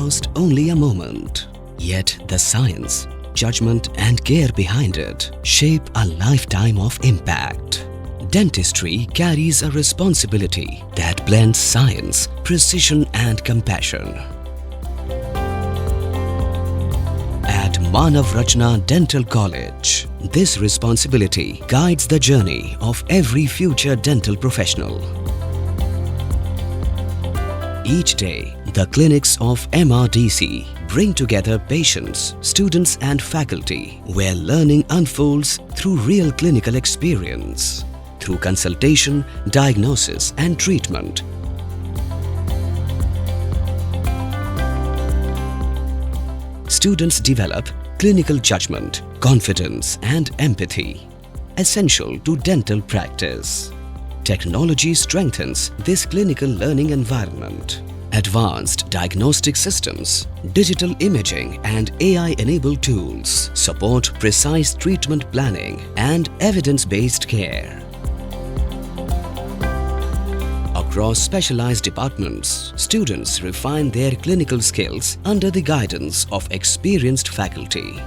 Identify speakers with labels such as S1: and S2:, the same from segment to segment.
S1: last only a moment. Yet the science, judgment and care behind it shape a lifetime of impact. Dentistry carries a responsibility that blends science, precision and compassion. At Manav Rachna Dental College, this responsibility guides the journey of every future dental professional. Each day, the clinics of MRDC bring together patients, students and faculty where learning unfolds through real clinical experience, through consultation, diagnosis and treatment. Students develop clinical judgment, confidence and empathy, essential to dental practice. Technology strengthens this clinical learning environment. Advanced diagnostic systems, digital imaging and AI-enabled tools support precise treatment planning and evidence-based care. Across specialized departments, students refine their clinical skills under the guidance of experienced faculty.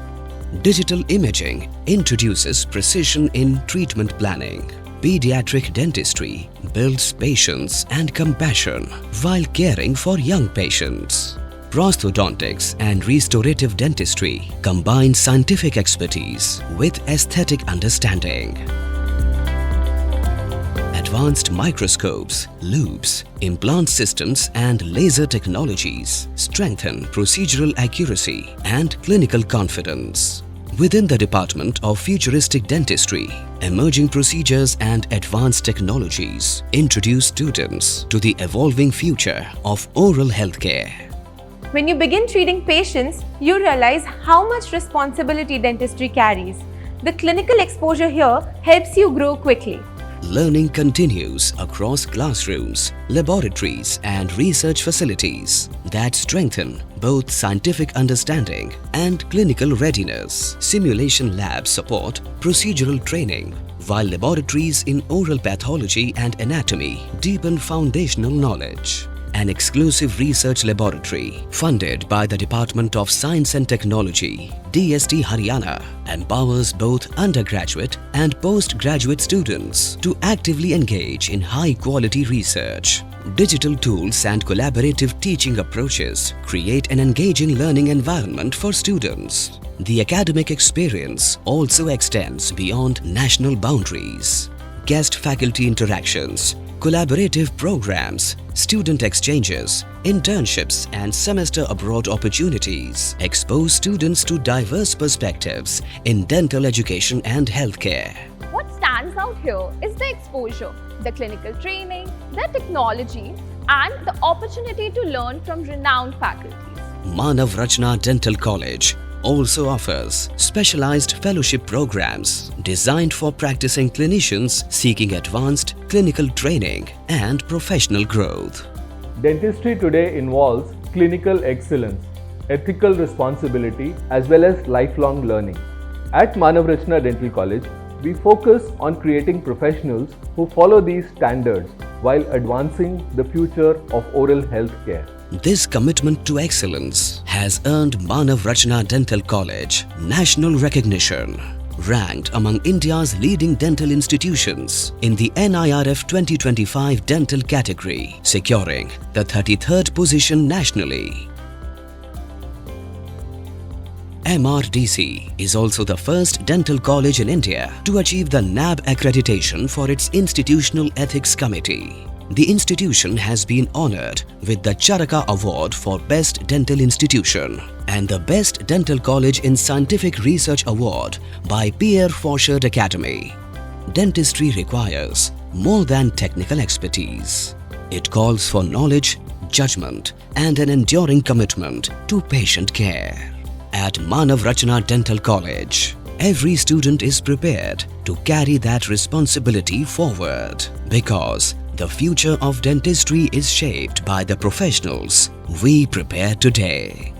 S1: Digital imaging introduces precision in treatment planning. Pediatric dentistry builds patience and compassion while caring for young patients. Prosthodontics and restorative dentistry combine scientific expertise with aesthetic understanding. Advanced microscopes, loops, implant systems and laser technologies strengthen procedural accuracy and clinical confidence. Within the Department of Futuristic Dentistry, emerging procedures and advanced technologies introduce students to the evolving future of oral healthcare.
S2: When you begin treating patients, you realize how much responsibility dentistry carries. The clinical exposure here helps you grow quickly.
S1: Learning continues across classrooms, laboratories and research facilities that strengthen both scientific understanding and clinical readiness. Simulation labs support procedural training, while laboratories in oral pathology and anatomy deepen foundational knowledge. An exclusive research laboratory funded by the Department of Science and Technology, DST Haryana, empowers both undergraduate and postgraduate students to actively engage in high-quality research. Digital tools and collaborative teaching approaches create an engaging learning environment for students. The academic experience also extends beyond national boundaries. Guest-faculty interactions, collaborative programs, student exchanges, internships and semester abroad opportunities expose students to diverse perspectives in dental education and healthcare.
S3: What stands out here is the exposure, the clinical training, the technology and the opportunity to learn from renowned faculties.
S1: Manav Rachna Dental College also offers specialized fellowship programs designed for practicing clinicians seeking advanced clinical training and professional growth.
S4: Dentistry today involves clinical excellence, ethical responsibility as well as lifelong learning. At Manav Rachna Dental College, we focus on creating professionals who follow these standards while advancing the future of oral health care.
S1: This commitment to excellence has earned Manav Rachna Dental College national recognition, ranked among India's leading dental institutions in the NIRF 2025 dental category, securing the 33rd position nationally. MRDC is also the first dental college in India to achieve the NAB accreditation for its Institutional Ethics Committee. The institution has been honoured with the Charaka Award for Best Dental Institution and the Best Dental College in Scientific Research Award by Pierre Fauchard Academy. Dentistry requires more than technical expertise. It calls for knowledge, judgment and an enduring commitment to patient care. At Manav Rachna Dental College, every student is prepared to carry that responsibility forward because the future of dentistry is shaped by the professionals we prepare today.